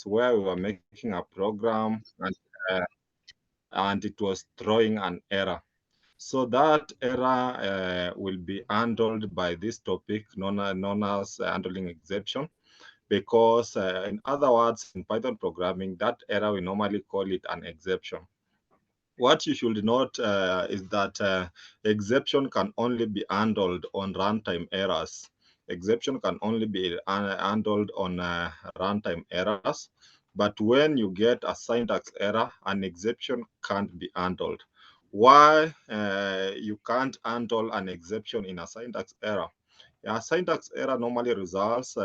where we were making a program uh, and it was throwing an error. So that error will be handled by this topic known as handling exception, because in other words, in Python programming, that error we normally call it an exception. What you should note is that exception can only be handled on runtime errors. Exception can only be handled on runtime errors. But when you get a syntax error, an exception can't be handled. Why you can't handle an exception in a syntax error? A syntax error normally results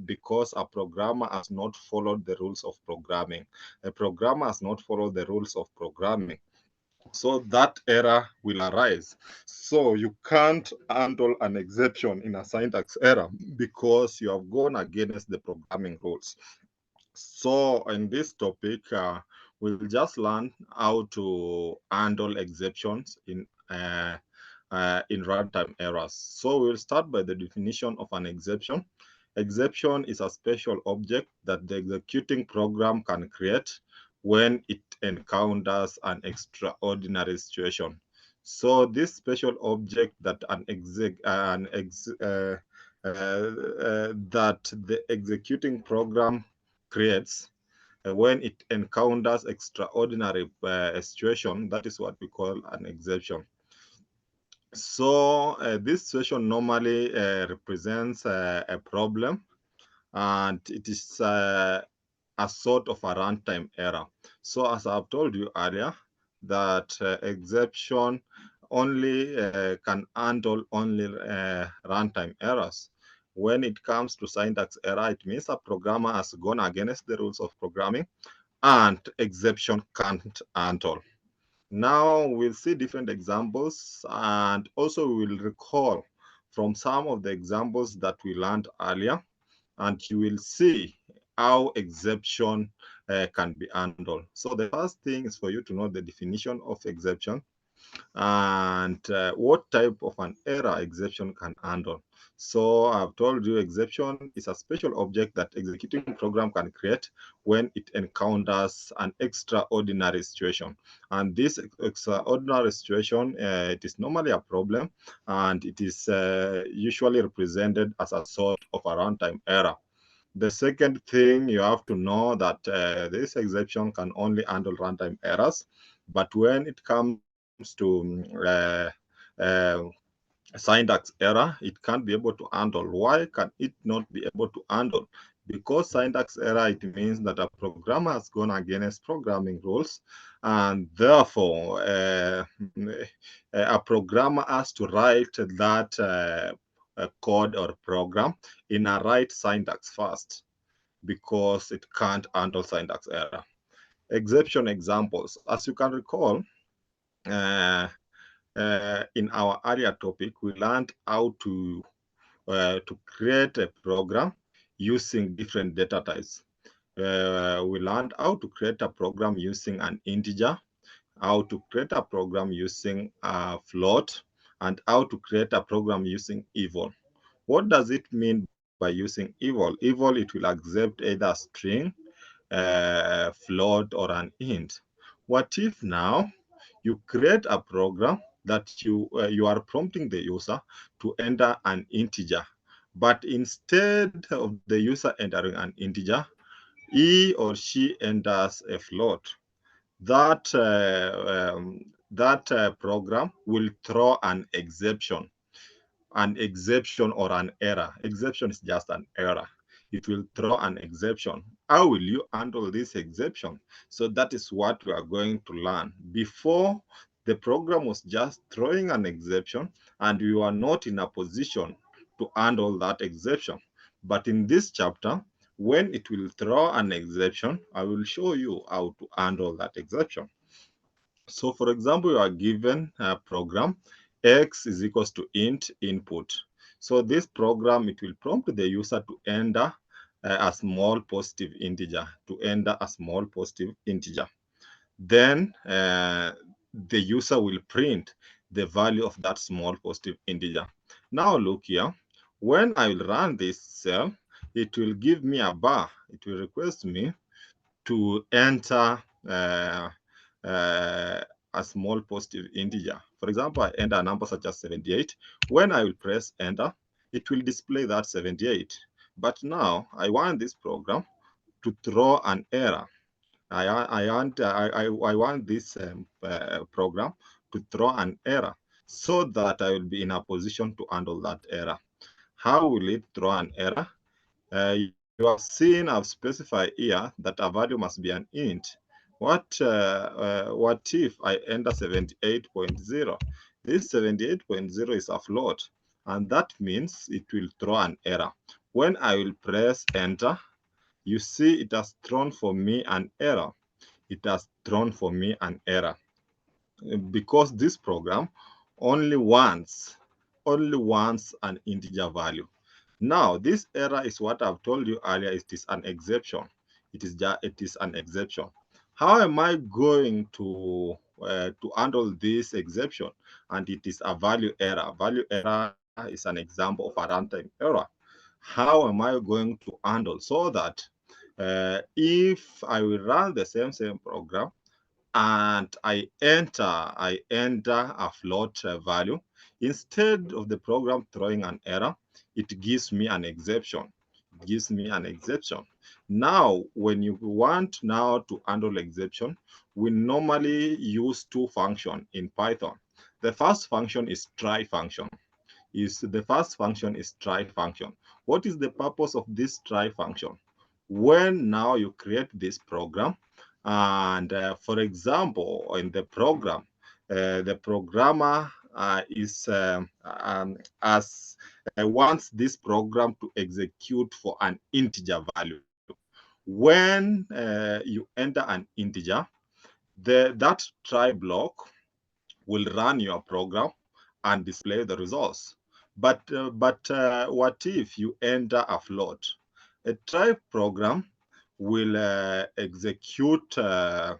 because a programmer has not followed the rules of programming. A programmer has not followed the rules of programming, so that error will arise. So you can't handle an exception in a syntax error because you have gone against the programming rules. So in this topic, we'll just learn how to handle exceptions in runtime errors. So we'll start by the definition of an exception. Exception is a special object that the executing program can create when it encounters an extraordinary situation. So this special object that that the executing program creates when it encounters extraordinary situation, that is what we call an exception. So this situation normally represents a problem, and it is a sort of a runtime error. So as I've told you earlier, that exception only can handle only runtime errors. When it comes to syntax error, it means a programmer has gone against the rules of programming and exception can't handle. Now we'll see different examples, and also we will recall from some of the examples that we learned earlier, and you will see how exception can be handled. So the first thing is for you to know the definition of exception and what type of an error exception can handle. So I've told you exception is a special object that executing program can create when it encounters an extraordinary situation. And this extraordinary situation, it is normally a problem, and it is usually represented as a sort of a runtime error. The second thing you have to know that this exception can only handle runtime errors, but when it comes to uh, syntax error, it can't be able to handle. Why can it not be able to handle? Because syntax error, it means that a programmer has gone against programming rules, and therefore a programmer has to write that code or program in a right syntax first, because it can't handle syntax error. Exception examples. As you can recall, uh, in our earlier topic, we learned how to create a program using different data types. We learned how to create a program using an integer, how to create a program using a float, and how to create a program using eval. What does it mean by using eval? Eval, it will accept either string, float, or an int. What if now you create a program that you are prompting the user to enter an integer, but instead of the user entering an integer, he or she enters a float? That program will throw an exception or an error. Exception is just an error. It will throw an exception. How will you handle this exception? So that is what we are going to learn. Before, the program was just throwing an exception, and we were not in a position to handle that exception. But in this chapter, when it will throw an exception, I will show you how to handle that exception. So for example, you are given a program, x is equals to int input. So this program, it will prompt the user to enter a small positive integer, Then the user will print the value of that small positive integer. Now look here, when I will run this cell, it will give me a bar. It will request me to enter a small positive integer. For example, I enter a number such as 78. When I will press enter, it will display that 78. But now I want this program to throw an error. I want this program to throw an error so that I will be in a position to handle that error. How will it throw an error? You have seen I've specified here that a value must be an int. What if I enter 78.0? This 78.0 is a float, and that means it will throw an error. When I will press enter, you see it has thrown for me an error. It has thrown for me an error because this program only wants an integer value. Now, this error is what I've told you earlier. It is an exception. It is an exception. How am I going to handle this exception? And it is a value error. Value error is an example of a runtime error. How am I going to handle so that if I will run the same program and I enter a float value, instead of the program throwing an error, it gives me an exception. It gives me an exception. Now, when you want now to handle exception, we normally use two functions in Python. The first function is try function. Try function. What is the purpose of this try function? When now you create this program, and for example, in the program, the programmer wants this program to execute for an integer value. When you enter an integer, that try block will run your program and display the results. But what if you enter a float? A try program will execute the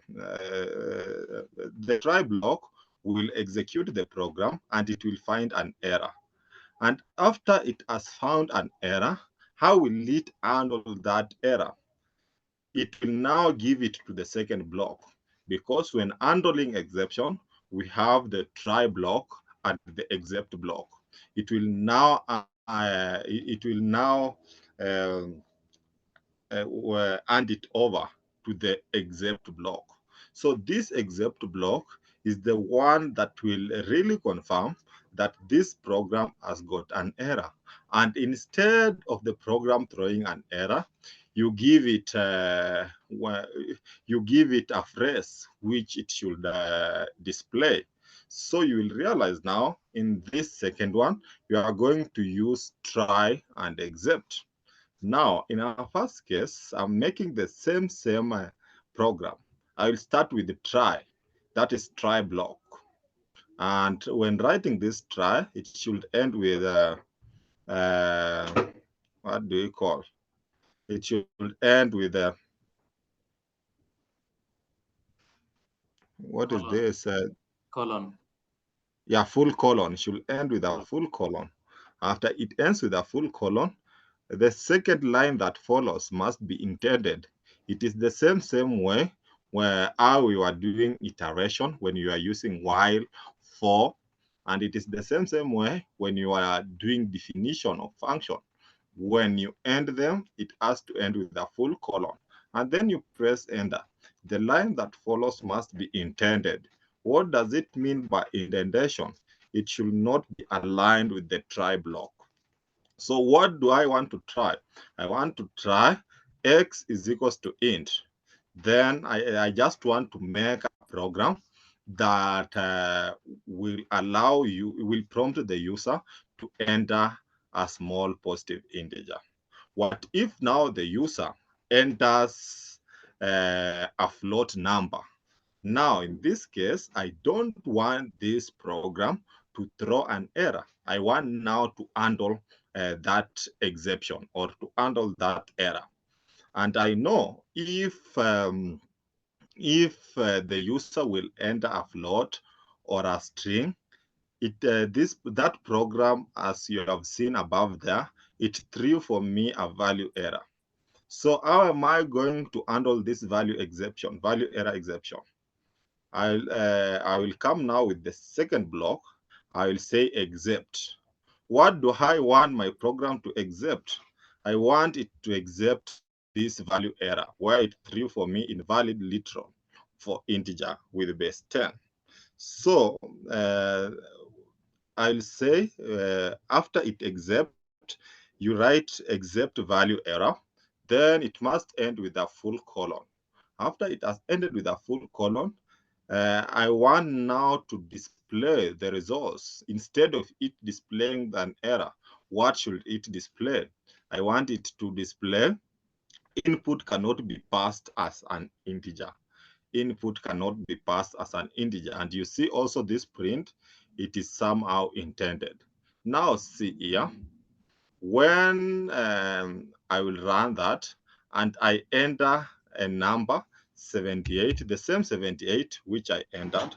try block will execute the program, and it will find an error. And after it has found an error, how will it handle that error? It will now give it to the second block, because when handling exception, we have the try block and the except block. It will now hand it over to the except block. So this except block is the one that will really confirm that this program has got an error. And instead of the program throwing an error, you give it a phrase which it should display. So you will realize now in this second one, you are going to use try and except. Now, in our first case, I'm making the same program. I will start with the try. That is try block. And when writing this try, it should end with what do you call? It should end with what colon. is this? Colon. Yeah, full colon. It should end with a full colon. After it ends with a full colon, the second line that follows must be intended. It is the same way where how we were doing iteration when you are using while, for, and it is the same way when you are doing definition of function. When you end them, it has to end with a full colon, and then you press enter. The line that follows must be intended. What does it mean by indentation? It should not be aligned with the try block. So what do I want to try? I want to try x is equals to int. Then I just want to make a program that will prompt the user to enter a small positive integer. What if now the user enters a float number? Now, in this case, I don't want this program to throw an error. I want now to handle that exception or to handle that error. And I know if the user will enter a float or a string, that program, as you have seen above there, it threw for me a value error. So how am I going to handle this value error exception? I will come now with the second block. I will say except. What do I want my program to accept? I want it to accept this value error where it threw for me invalid literal for integer with base 10. So I'll say after it accept, you write accept value error, then it must end with a full colon. After it has ended with a full colon, I want now to display the results. Instead of it displaying an error, what should it display? I want it to display input cannot be passed as an integer. Input cannot be passed as an integer. And you see also this print, it is somehow intended. Now see here, when I will run that and I enter a number 78, the same 78 which I entered,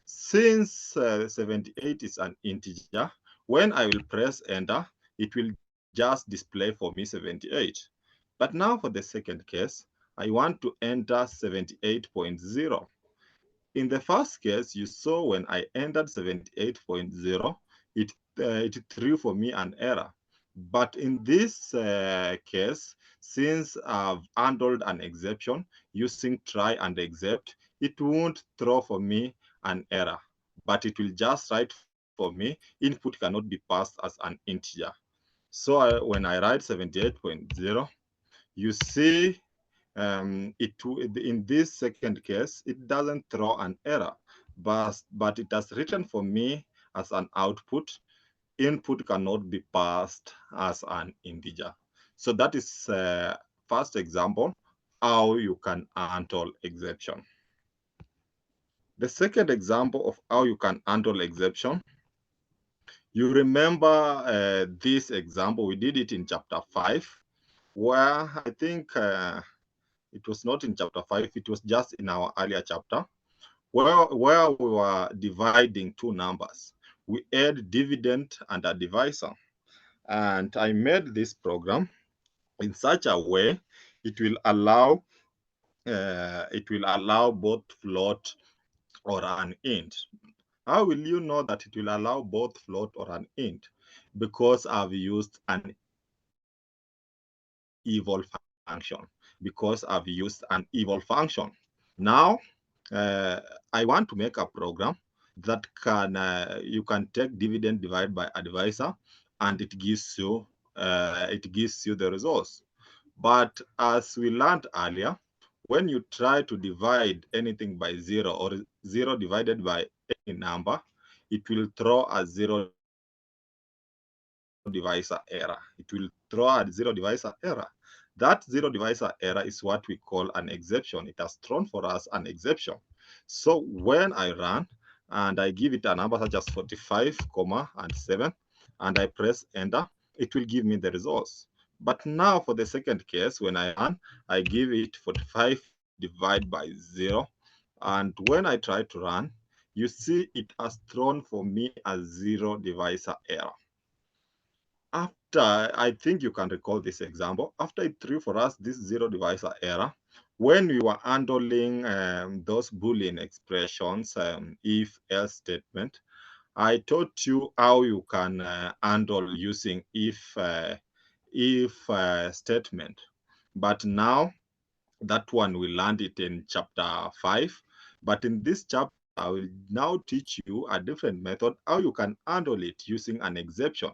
since 78 is an integer, when I will press enter, it will just display for me 78. But now for the second case, I want to enter 78.0. In the first case, you saw when I entered 78.0, it threw for me an error. But in this case, since I've handled an exception using try and except, it won't throw for me an error, but it will just write for me, input cannot be passed as an integer. So when I write 78.0, you see in this second case, it doesn't throw an error, but it has written for me as an output, input cannot be passed as an integer. So that is first example, how you can handle exception. The second example of how you can handle exception, you remember this example, we did it in chapter 5, where I think it was not in chapter 5, it was just in our earlier chapter, where we were dividing two numbers. We had dividend and a divisor. And I made this program in such a way it will allow both float or an int. How will you know that it will allow both float or an int? Because I've used an eval function. Now, I want to make a program that can you can take dividend divided by a divisor, and it gives you the results. But as we learned earlier, when you try to divide anything by 0 or 0 divided by any number, it will throw a zero divisor error. That zero divisor error is what we call an exception. It has thrown for us an exception. So when I run and I give it a number such as 45, and 7, and I press enter, it will give me the results. But now for the second case, when I run, I give it 45 divided by 0. And when I try to run, you see it has thrown for me a zero divisor error. After, I think you can recall this example, after it threw for us this zero divisor error, when we were handling those Boolean expressions, if else statement, I taught you how you can handle using if statement. But now that one we learned it in chapter 5. But in this chapter, I will now teach you a different method, how you can handle it using an exception.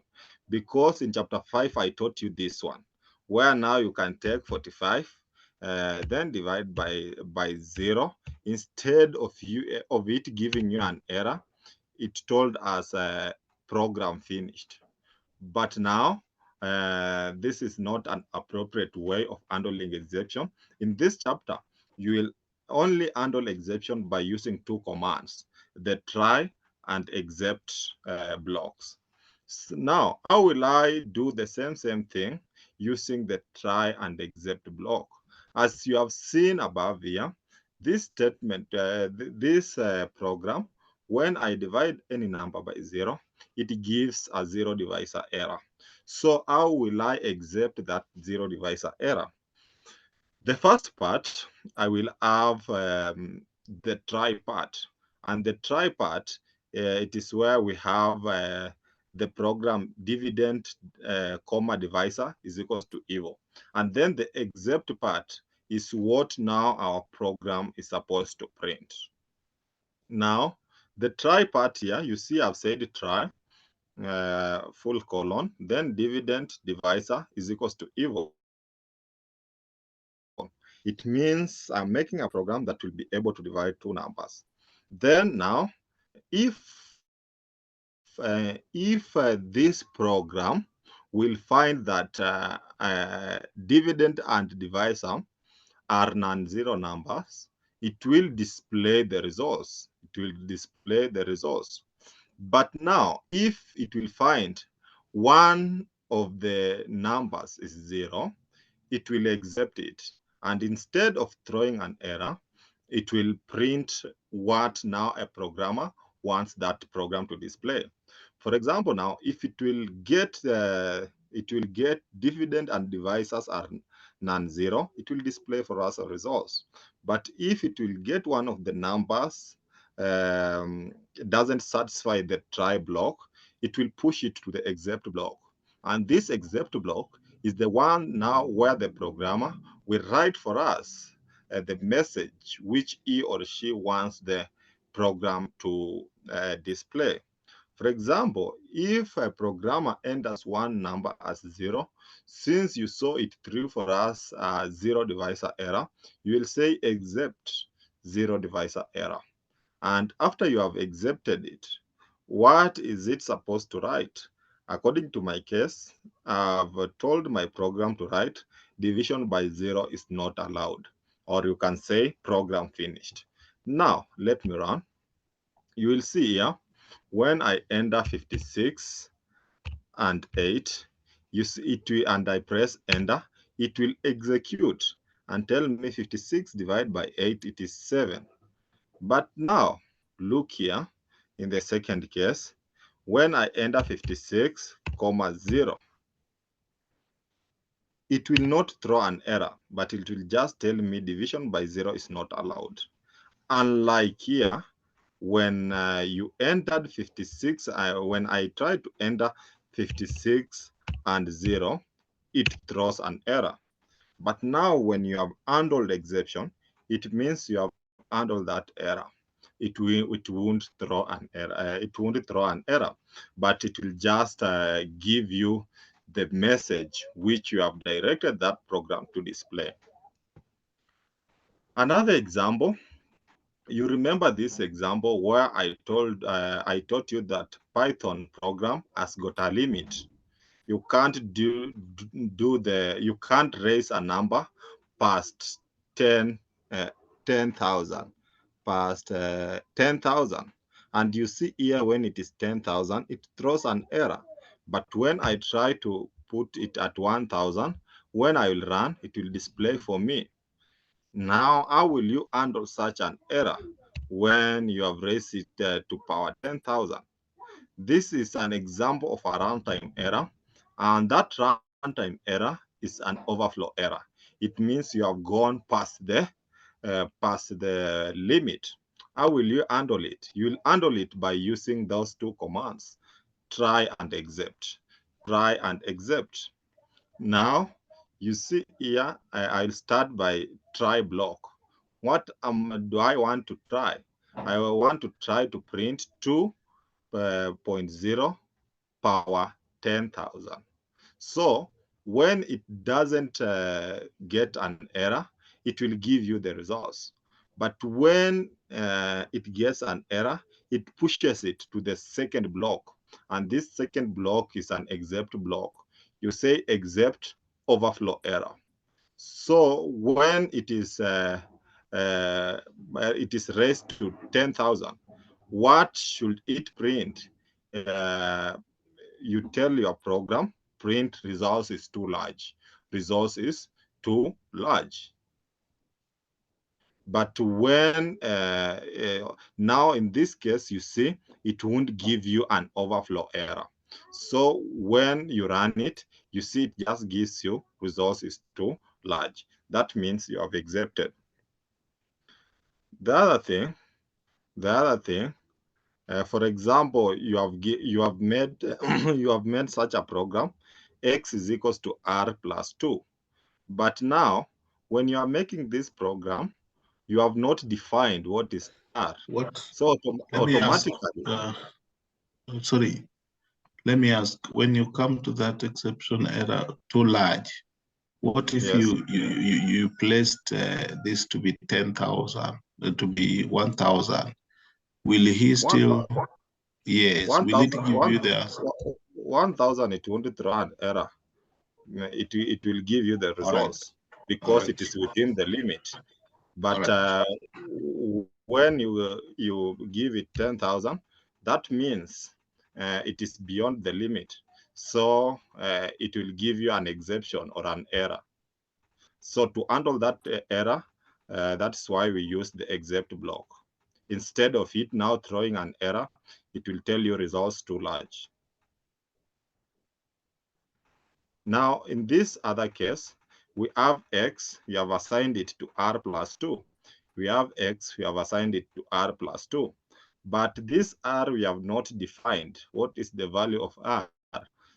Because in chapter 5, I taught you this one, where now you can take 45, then divide by 0. Instead of it giving you an error, it told us program finished. But now, this is not an appropriate way of handling exception. In this chapter, you will only handle exception by using two commands, the try and except blocks. So now, how will I do the same thing using the try and except block? As you have seen above here, this statement, this program, when I divide any number by 0, it gives a zero divisor error. So how will I accept that zero divisor error? The first part, I will have the try part. And the try part, it is where we have the program dividend, comma divisor is equals to evil. And then the except part is what now our program is supposed to print. Now, the try part here, you see I've said try, full colon, then dividend divisor is equals to evil. It means I'm making a program that will be able to divide two numbers. Then now, if this program will find that dividend and divisor are non-zero numbers, it will display the results. It will display the results. But now, if it will find one of the numbers is zero, it will accept it. And instead of throwing an error, it will print what now a programmer wants that program to display. For example, now if it will get dividend and divisors are non-zero, it will display for us a results. But if it will get one of the numbers doesn't satisfy the try block, it will push it to the except block. And this except block is the one now where the programmer will write for us the message which he or she wants the program to display. For example, if a programmer enters one number as zero, since you saw it through for us zero divisor error, you will say accept zero divisor error. And after you have accepted it, what is it supposed to write? According to my case, I've told my program to write division by zero is not allowed, or you can say program finished. Now, let me run. You will see here, when I enter 56 and 8, you see it will, and I press enter, it will execute and tell me 56 divided by 8, it is 7. But now, look here, in the second case, when I enter 56, 0, it will not throw an error, but it will just tell me division by 0 is not allowed. Unlike here, when you entered 56, when I try to enter 56 and 0, it throws an error. But now when you have handled exception, it means you have handled that error. It won't throw an error. It won't throw an error, but it will just give you the message which you have directed that program to display. Another example, you remember this example where I taught you that Python program has got a limit. You can't you can't raise a number past 10,000, past 10,000. And you see here, when it is 10,000, it throws an error. But when I try to put it at 1,000, when I will run, it will display for me. Now, how will you handle such an error when you have raised it to power 10,000? This is an example of a runtime error, and that runtime error is an overflow error. It means you have gone past the limit. How will you handle it? You will handle it by using those two commands, try and accept. Try and accept. Now, you see here, I'll start by try block. What do I want to try? I want to try to print 2.0 power 10,000. So when it doesn't get an error, it will give you the results. But when it gets an error, it pushes it to the second block. And this second block is an except block. You say except overflow error. So when it is raised to 10,000, what should it print? You tell your program, print results is too large. Results is too large. But when now in this case, you see, it won't give you an overflow error. So when you run it, you see it just gives you results is too large. That means you have accepted. The other thing, for example, you have made you have made such a program, x is equals to r plus 2. But now, when you are making this program, you have not defined what is r. What? So Let me ask. automatically, Sorry. Let me ask. When you come to that exception error too large, what if yes, you placed this to be 10,000, to be 1,000? Will he one still? Yes. Will it 1,000 give you the answer? 1,000, it won't throw an error. It will give you the All right. results All because it right. is within the limit. All But right. when you give it 10,000, that means it is beyond the limit. So it will give you an exception or an error. So to handle that error, that's why we use the except block. Instead of it now throwing an error, it will tell you results too large. Now, in this other case, we have x, we have assigned it to r plus 2. We have x, we have assigned it to r plus 2. But this r, we have not defined what is the value of r.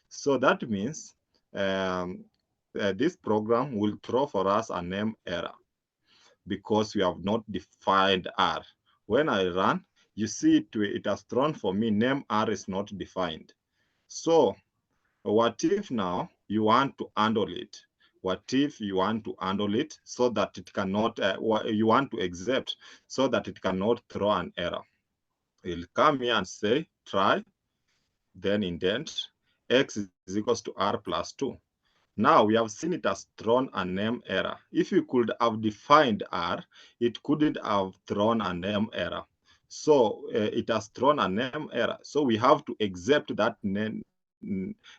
So that means this program will throw for us a name error because we have not defined r. When I run, you see it has thrown for me name r is not defined. So what if now you want to handle it? What if you want to handle it so that it cannot, you want to accept so that it cannot throw an error? You'll come here and say try, then indent, x is equals to r plus 2. Now we have seen it has thrown a name error. If you could have defined r, it couldn't have thrown a name error. So it has thrown a name error. So we have to accept that name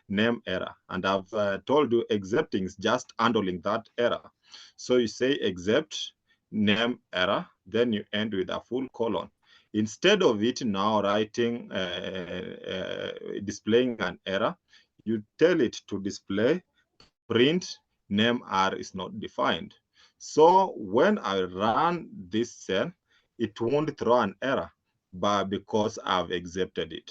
error. And I've told you accepting is just handling that error. So you say accept name error, then you end with a full colon. Instead of it now writing, displaying an error, you tell it to display print name r is not defined. So when I run this cell, it won't throw an error, but because I've accepted it.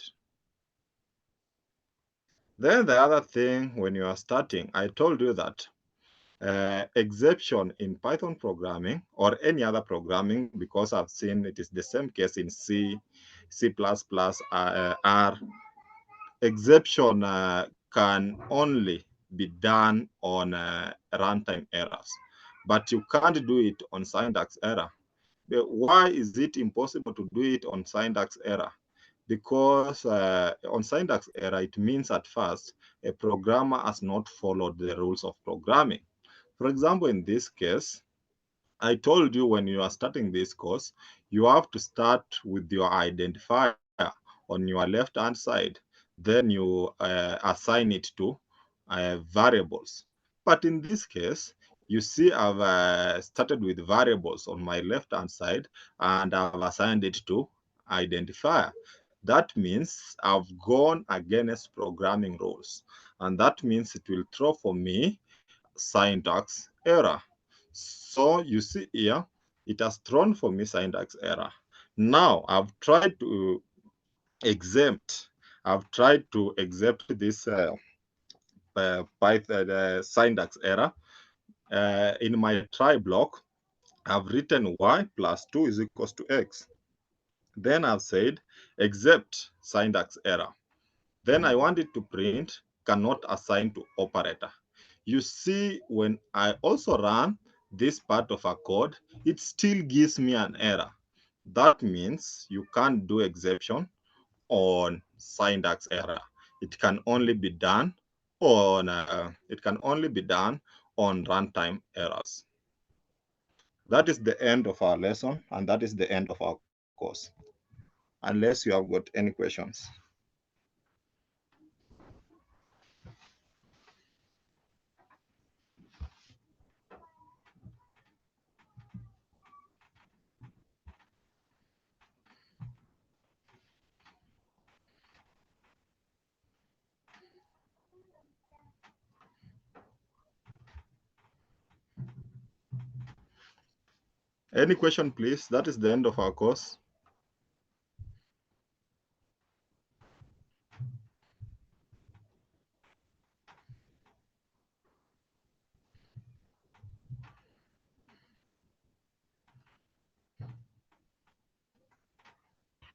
Then the other thing, when you are starting, I told you that exception in Python programming or any other programming, because I've seen it is the same case in C, C++, R, exception can only be done on runtime errors, but you can't do it on syntax error. Why is it impossible to do it on syntax error? Because on syntax error, it means at first a programmer has not followed the rules of programming. For example, in this case, I told you when you are starting this course, you have to start with your identifier on your left-hand side. Then you assign it to variables. But in this case, you see I've started with variables on my left-hand side, and I've assigned it to identifier. That means I've gone against programming rules. And that means it will throw for me syntax error. So you see here, it has thrown for me syntax error. Now I've tried to exempt, this Python syntax error. In my try block, I've written y plus 2 is equals to x. Then I've said except syntax error. Then I want it to print cannot assign to operator. You see, when I also run this part of a code, it still gives me an error. That means you can't do exception on syntax error. It can only be done on runtime errors. That is the end of our lesson, and that is the end of our course. Unless you have got any questions. Any question, please? That is the end of our course.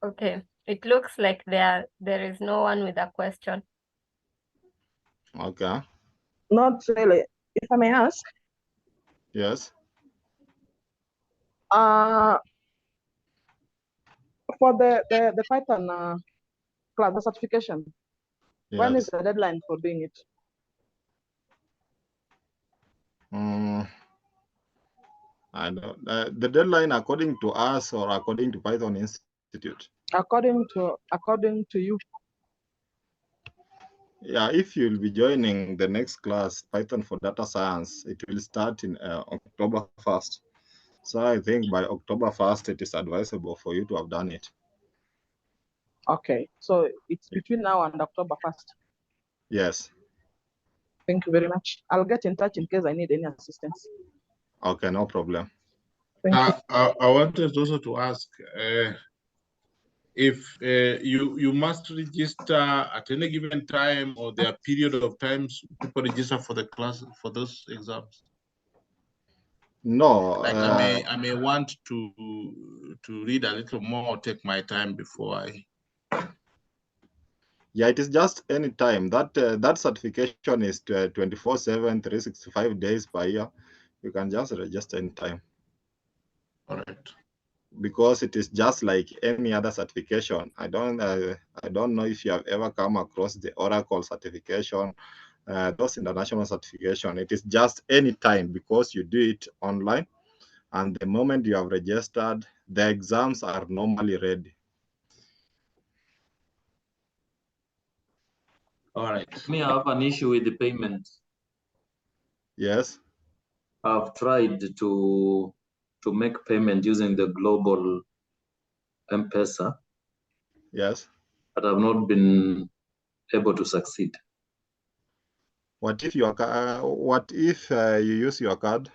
Okay, it looks like there is no one with a question. Okay. Not really. If I may ask, Yes. for the Python class, the certification, when is Yes. the deadline for doing it? I don't. The deadline, according to us or according to Python Institute. According to you. Yeah, if you'll be joining the next class, Python for Data Science, it will start in October 1st. So I think by October 1st, it is advisable for you to have done it. Okay, so it's between now and October 1st. Yes. Thank you very much. I'll get in touch in case I need any assistance. Okay, no problem. Thank you. I wanted also to ask if you must register at any given time, or there are period of times people register for the class for those exams. No. Like I may want to read a little more, take my time before I. Yeah, it is just any time. That certification is 24/7, 365 days per year. You can just register any time. All right. Because it is just like any other certification. I don't know if you have ever come across the Oracle certification, those international certification. It is just any time because you do it online, and the moment you have registered, the exams are normally ready. All right. Me, I have an issue with the payment. Yes. I've tried to make payment using the global M-Pesa. Yes. But I've not been able to succeed. What if you use your card?